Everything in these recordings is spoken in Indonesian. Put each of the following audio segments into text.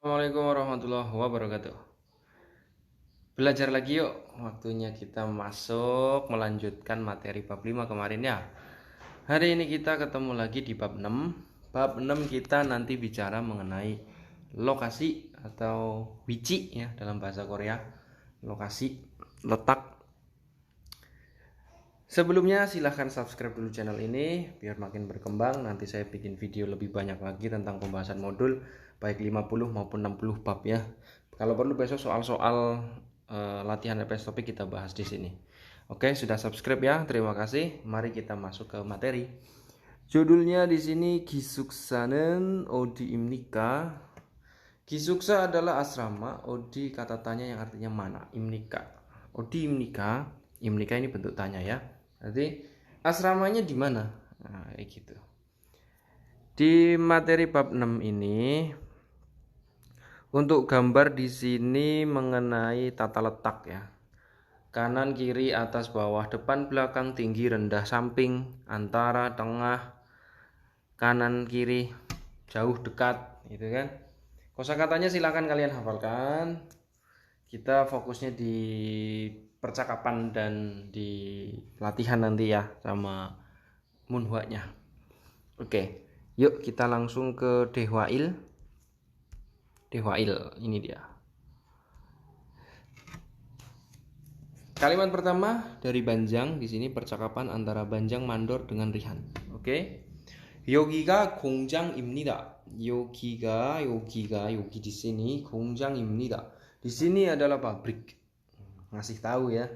Assalamualaikum warahmatullahi wabarakatuh. Belajar lagi yuk. Waktunya kita masuk melanjutkan materi bab 5 kemarin ya. Hari ini kita ketemu lagi di bab 6. Bab 6 kita nanti bicara mengenai lokasi atau wici ya dalam bahasa Korea. Lokasi, letak. Sebelumnya silahkan subscribe dulu channel ini biar makin berkembang. Nanti saya bikin video lebih banyak lagi tentang pembahasan modul baik 50 maupun 60 bab ya. Kalau perlu besok soal-soal latihan LPS topik kita bahas di sini. Oke, sudah subscribe ya. Terima kasih. Mari kita masuk ke materi. Judulnya di sini Gisuksa는 어디입니까? Gisuksa adalah asrama, odi kata tanya yang artinya mana? Imnika. 어디입니까? Imnika ini bentuk tanya ya. Berarti asramanya di mana? Nah, kayak gitu. Di materi bab 6 ini untuk gambar di sini mengenai tata letak ya. Kanan, kiri, atas, bawah, depan, belakang, tinggi, rendah, samping, antara, tengah, kanan, kiri, jauh, dekat, gitu kan. Kosakatanya silakan kalian hafalkan. Kita fokusnya di percakapan dan di latihan nanti ya sama munhwanya. Oke, yuk kita langsung ke Dehwail. Dehwail ini dia. Kalimat pertama dari Banjang di sini percakapan antara Banjang Mandor dengan Rihan. Oke. 여기가 공장입니다. 여기 di sini 공장입니다. Di sini adalah pabrik. Ngasih tahu ya.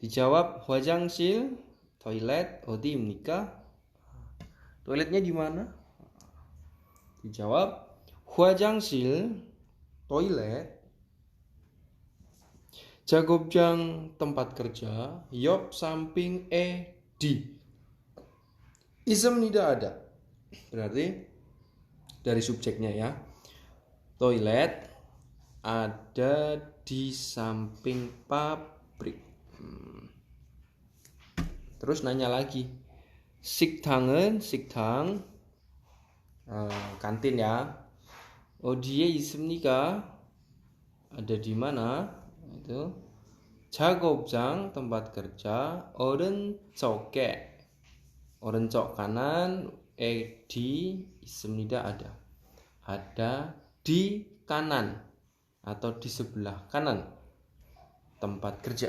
Dijawab 화장실, toilet 어디입니까? Toiletnya di mana? Dijawab 화장실, toilet. 작업장 tempat kerja, 옆 samping di. Ismnida ada. Berarti dari subjeknya ya. Toilet ada di samping pabrik. Terus nanya lagi. 식당은 식당 kantin ya. 어디에 있습니까? Ada di mana? Itu. 작업장 tempat kerja. 오른쪽에. 오른쪽 kanan, di ismnida ada. Ada di kanan atau di sebelah kanan tempat kerja.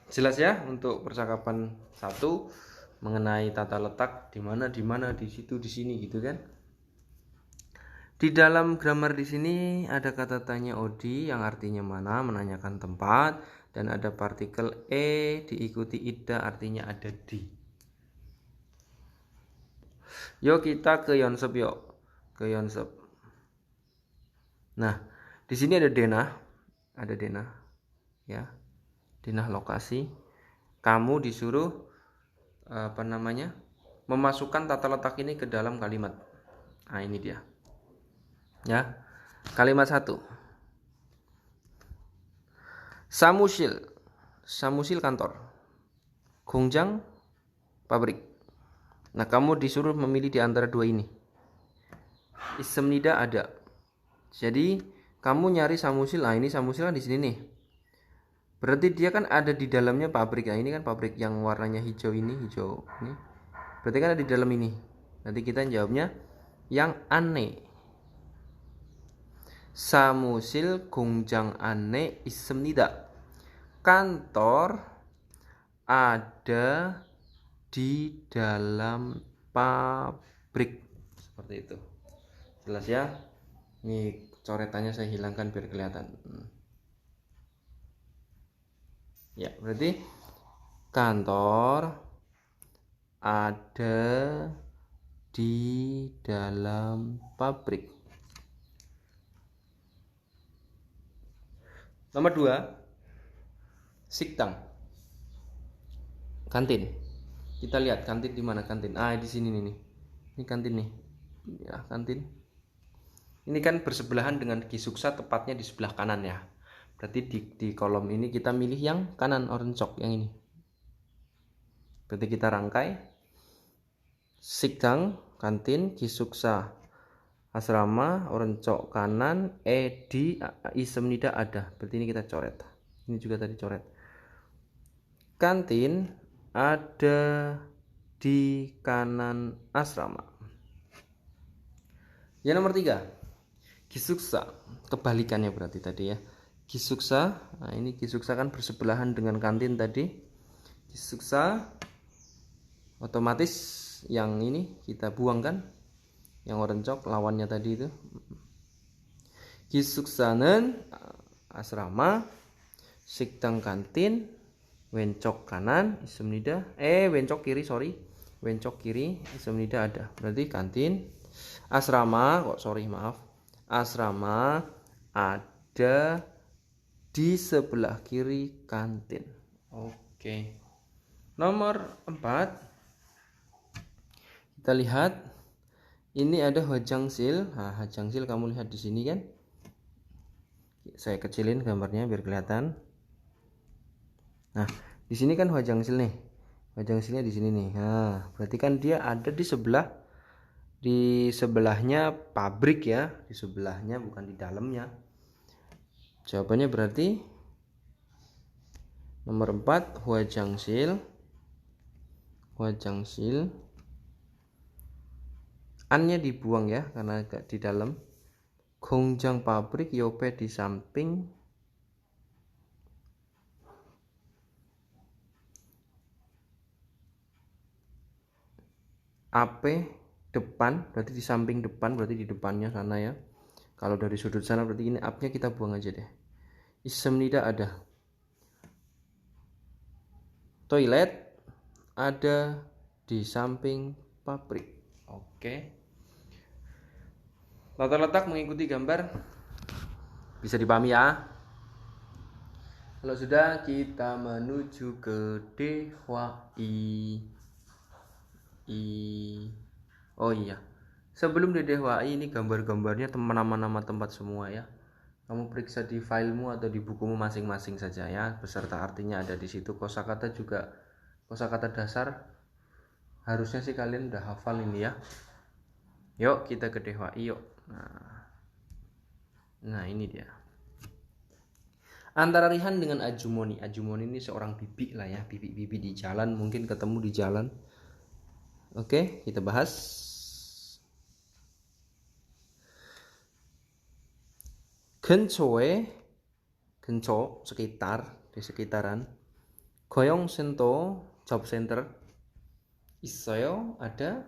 Jelas ya untuk percakapan satu mengenai tata letak di mana, di situ, di sini gitu kan. Di dalam grammar di sini ada kata tanya odi yang artinya mana, menanyakan tempat, dan ada partikel diikuti ida artinya ada di. Yuk kita ke Yonsep yuk. Ke Yonsep. Nah, di sini ada denah. Ada denah. Ya. Denah lokasi. Kamu disuruh memasukkan tata letak ini ke dalam kalimat. Nah, ini dia. Ya. Kalimat 1. Samusil kantor. Gongjang pabrik. Nah, kamu disuruh memilih di antara dua ini. Ismnida ada. Jadi, kamu nyari samusil. Nah, ini samusil kan di sini nih. Berarti dia kan ada di dalamnya pabrik. Nah, ini kan pabrik yang warnanya hijau ini, hijau ini. Berarti kan ada di dalam ini. Nanti kita jawabnya yang aneh. 사무실 공장 안에 있습니다. Kantor ada di dalam pabrik. Seperti itu. Jelas ya? Ini coretannya saya hilangkan biar kelihatan. Ya, berarti kantor ada di dalam pabrik. Nomor 2, siktang. Kantin. Kita lihat kantin di mana kantin. Di sini nih. Ini kantin nih. Ya, kantin. Ini kan bersebelahan dengan Gisuksa, tepatnya di sebelah kanan ya. Berarti di kolom ini kita milih yang kanan, orencok yang ini. Berarti kita rangkai. Siktang, kantin, Gisuksa asrama, orencok kanan, di isem nida ada. Berarti ini kita coret. Ini juga tadi coret. Kantin ada di kanan asrama. Yang nomor 3, gisuksa, kebalikannya berarti tadi ya. Gisuksa, nah ini gisuksa kan bersebelahan dengan kantin tadi. Gisuksa otomatis yang ini kita buang kan, yang orencok lawannya tadi itu. Gisuksa는 asrama, 식당 kantin, wencok kanan isem-nida, wencok kiri wencok kiri isem-nida ada. Berarti kantin, asrama asrama ada di sebelah kiri kantin. Oke. Nomor 4, kita lihat ini ada hwajangsil. Nah, hwajangsil kamu lihat di sini kan. Saya kecilin gambarnya biar kelihatan. Nah, di sini kan hwajangsil nih. Hwajangsilnya di sini nih. Nah, berarti kan dia ada di sebelahnya pabrik ya, di sebelahnya bukan di dalamnya. Jawabannya berarti nomor 4, hwajangsil. Annya dibuang ya karena agak di dalam. Gongjang pabrik yope di samping. Ape depan, berarti di samping depan, berarti di depannya sana ya. Kalau dari sudut sana berarti ini up-nya kita buang aja deh. Isem nida ada. Toilet ada di samping pabrik. Oke. Tata letak mengikuti gambar bisa dipahami ya. Kalau sudah, kita menuju ke DHWI. Oh iya, sebelum di DHWI ini gambar-gambarnya nama-nama tempat semua ya. Kamu periksa di filemu atau di bukumu masing-masing saja ya, beserta artinya ada di situ. Kosakata juga, kosakata dasar harusnya sih kalian udah hafal ini ya. Yuk kita ke DHWI yuk. Nah ini dia. Antara Rihan dengan Ajumoni. Ajumoni ini seorang bibi lah ya, bibi-bibi di jalan, mungkin ketemu di jalan. Oke, kita bahas. 근처, sekitar, di sekitaran. 고용 센터, job center. 있어요, ada.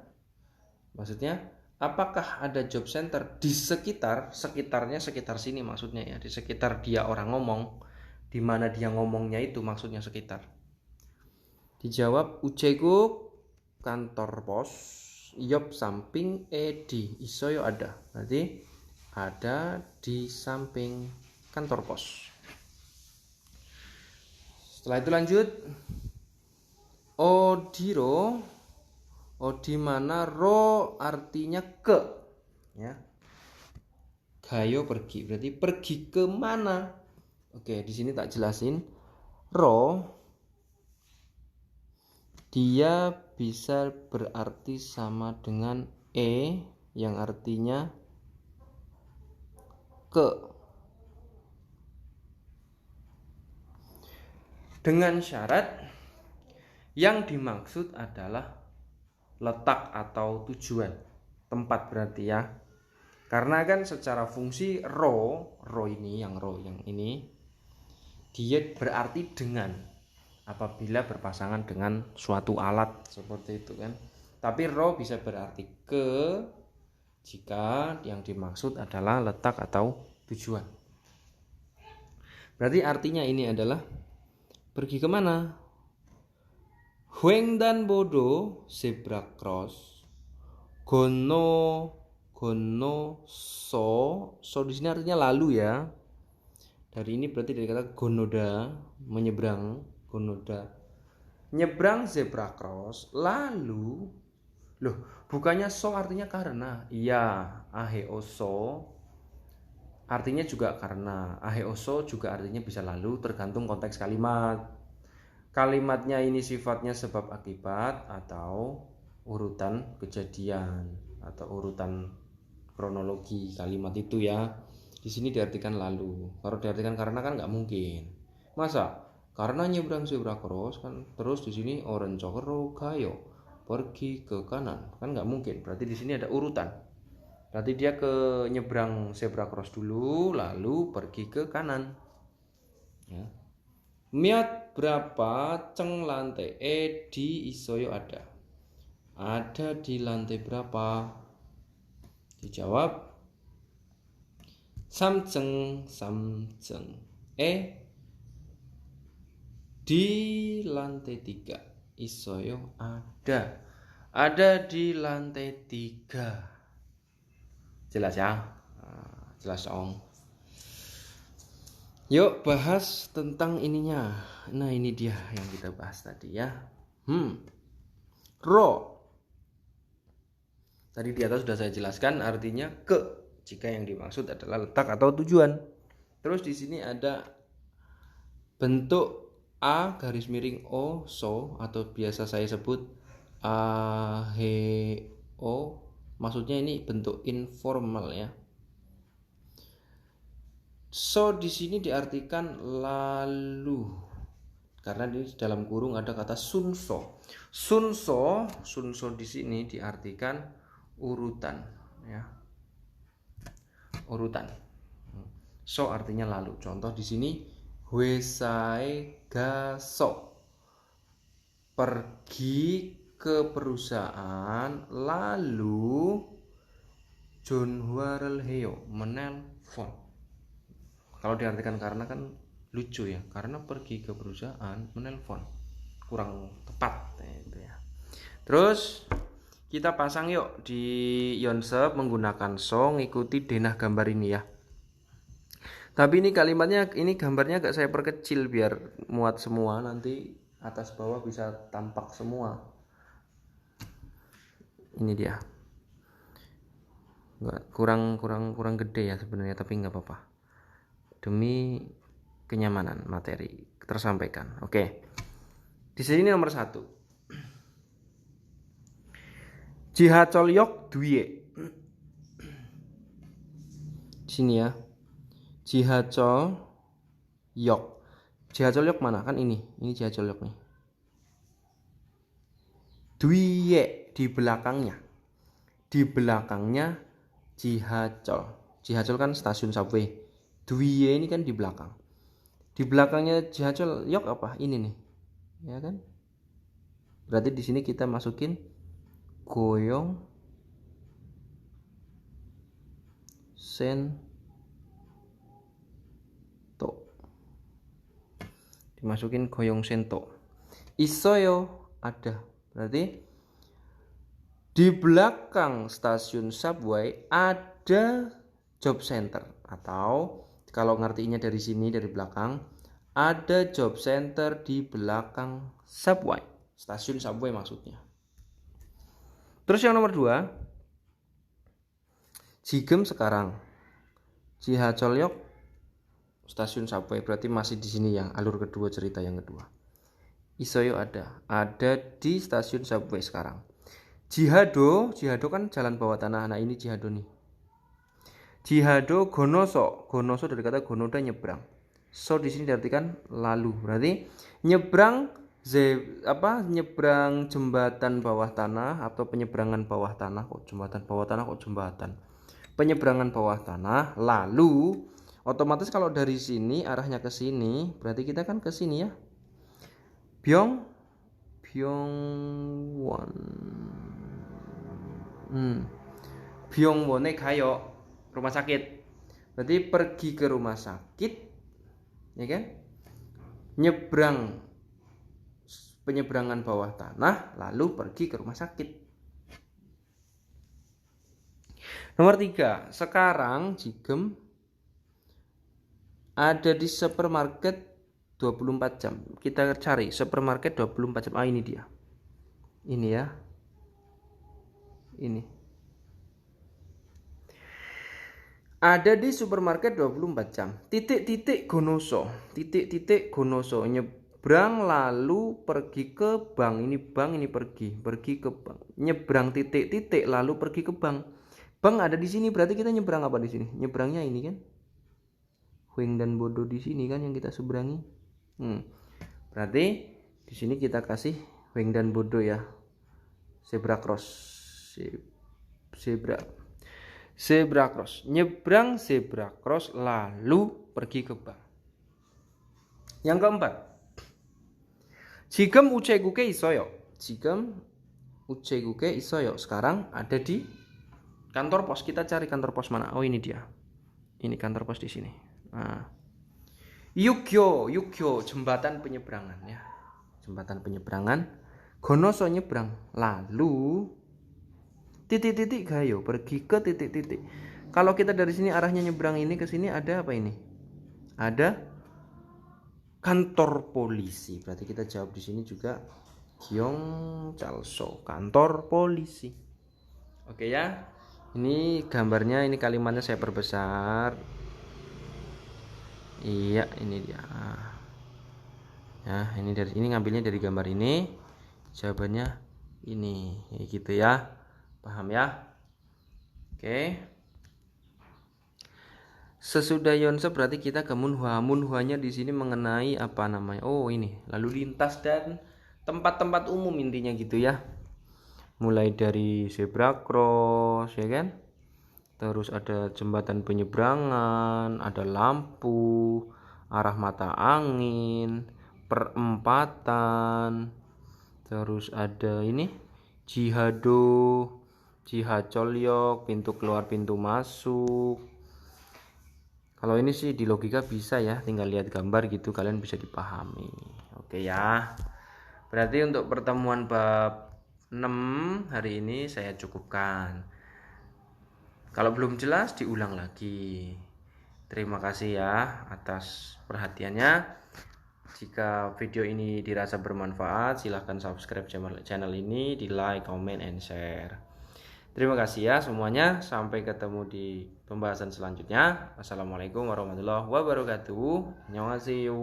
Maksudnya, apakah ada job center di sekitarnya sekitar sini maksudnya ya, di sekitar dia orang ngomong, di mana dia ngomongnya itu maksudnya sekitar. Dijawab uceguk kantor pos, yop samping di isoyo ada. Berarti ada di samping kantor pos. Setelah itu lanjut. Odiro, di mana ro artinya ke ya. Gayo pergi, berarti pergi ke mana? Oke, di sini tak jelasin. Ro dia bisa berarti sama dengan yang artinya ke. Dengan syarat yang dimaksud adalah letak atau tujuan, tempat berarti ya. Karena kan secara fungsi ro ini yang ini dia berarti dengan, apabila berpasangan dengan suatu alat seperti itu kan. Tapi ro bisa berarti ke jika yang dimaksud adalah letak atau tujuan. Berarti artinya ini adalah pergi kemana? 횡단보도 zebra cross. So di sini artinya lalu ya. Dari ini berarti dari kata gonoda, menyeberang, gonoda. Nyebrang zebra cross, lalu bukannya so artinya karena. Iya, aheoso artinya juga karena. Aheoso juga artinya bisa lalu, tergantung konteks kalimat. Kalimatnya ini sifatnya sebab akibat atau urutan kejadian atau urutan kronologi kalimat itu ya. Di sini diartikan lalu. Kalau diartikan karena kan nggak mungkin. Masa karena nyebrang zebra cross kan terus di sini oren cokro kayo pergi ke kanan kan nggak mungkin. Berarti di sini ada urutan. Berarti dia ke nyebrang zebra cross dulu lalu pergi ke kanan. Ya. Miat berapa ceng lantai di isoyo ada? Ada di lantai berapa? Dijawab samceng di lantai 3 isoyo ada di lantai 3. Jelas ya? Jelas dong. Yuk bahas tentang ininya. Nah ini dia yang kita bahas tadi ya. Ro tadi di atas sudah saya jelaskan artinya ke, jika yang dimaksud adalah letak atau tujuan. Terus di sini ada bentuk A garis miring O so atau biasa saya sebut A he O, maksudnya ini bentuk informal ya. So di sini diartikan lalu karena di dalam kurung ada kata sunso. Sunso di sini diartikan urutan ya. Urutan. So artinya lalu. Contoh di sini Wesae gaso pergi ke perusahaan lalu John Warel Heo menelpon. Kalau diartikan karena kan lucu ya, karena pergi ke perusahaan menelpon kurang tepat itu ya. Terus kita pasang yuk di Yonsep menggunakan so ngikuti denah gambar ini ya. Tapi ini kalimatnya, ini gambarnya agak saya perkecil biar muat semua, nanti atas bawah bisa tampak semua. Ini dia. Kurang gede ya sebenarnya, tapi nggak apa-apa. Demi kenyamanan materi tersampaikan. Oke. Di sini nomor 1. Jihacol yok duye. Sini ya. Jihacol yok. Jihacol yok mana? Kan ini jihacol yok nih. Duye di belakangnya. Di belakangnya Jihacol. Jihacol kan stasiun subway. Duye ini kan di belakang. Di belakangnya Jihacol yok apa? Ini nih. Ya kan? Berarti di sini kita masukin goyong sen dimasukin goyong sento. Isoyo ada. Berarti di belakang stasiun subway ada job center, atau kalau ngertiinnya dari sini dari belakang ada job center di belakang subway, stasiun subway maksudnya. Terus yang nomor 2, Jigem sekarang Jihacolyok stasiun subway, berarti masih di sini yang alur kedua cerita yang kedua. Isoyo ada di stasiun subway sekarang. Jihado kan jalan bawah tanah. Nah ini Jihado nih. Jihado gonoso dari kata gonoda nyebrang. So di sini diartikan lalu, berarti nyebrang nyebrang jembatan bawah tanah atau penyeberangan bawah tanah. Penyeberangan bawah tanah lalu otomatis kalau dari sini arahnya ke sini, berarti kita kan ke sini ya. Byongwone gayo rumah sakit. Berarti pergi ke rumah sakit, ya kan? Nyebrang penyeberangan bawah tanah lalu pergi ke rumah sakit. Nomor 3, sekarang Jigem ada di supermarket 24 jam. Kita cari supermarket 24 jam. Ini dia. Ini ya. Ini. Ada di supermarket 24 jam. Titik Gonoso. Nyebrang lalu pergi ke bank. Ini bank, ini pergi ke bank. Nyebrang titik lalu pergi ke bank. Bank ada di sini, berarti kita nyebrang apa di sini? Nyebrangnya ini kan. Hueng dan Bodo di sini kan yang kita seberangi. Berarti di sini kita kasih Hueng dan Bodo ya. Zebra cross. Zebra cross. Nyebrang zebra cross lalu pergi ke bank. Yang keempat. Jigem uceguke isoyo. Jigem uceguke isoyo. Sekarang ada di kantor pos. Kita cari kantor pos mana? Oh, ini dia. Ini kantor pos di sini. Nah. Yugyo, jembatan penyeberangan ya. Jembatan penyeberangan. Gonoso nyebrang. Lalu titik-titik gayo pergi ke titik-titik. Kalau kita dari sini arahnya nyebrang ini ke sini ada apa ini? Ada kantor polisi. Berarti kita jawab di sini juga Gyeongjalso, kantor polisi. Oke ya. Ini gambarnya, ini kalimatnya saya perbesar. Iya, ini dia. Ya, ini dari ini ngambilnya dari gambar ini. Jawabannya ini, gitu ya. Paham ya? Oke. Sesudah Yonse berarti kita ke Munhwa. Munhwanya di sini mengenai apa namanya? Oh, ini lalu lintas dan tempat-tempat umum intinya gitu ya. Mulai dari zebra cross ya kan? Terus ada jembatan penyeberangan, ada lampu, arah mata angin, perempatan. Terus ada ini Jihado, Jihacholyok, pintu keluar pintu masuk. Kalau ini sih di logika bisa ya, tinggal lihat gambar gitu kalian bisa dipahami. Oke ya. Berarti untuk pertemuan bab 6 hari ini saya cukupkan. Kalau belum jelas diulang lagi. Terima kasih ya atas perhatiannya. Jika video ini dirasa bermanfaat, silahkan subscribe channel ini, di like, comment, and share. Terima kasih ya semuanya. Sampai ketemu di pembahasan selanjutnya. Wassalamualaikum warahmatullahi wabarakatuh. Annyeonghaseyo.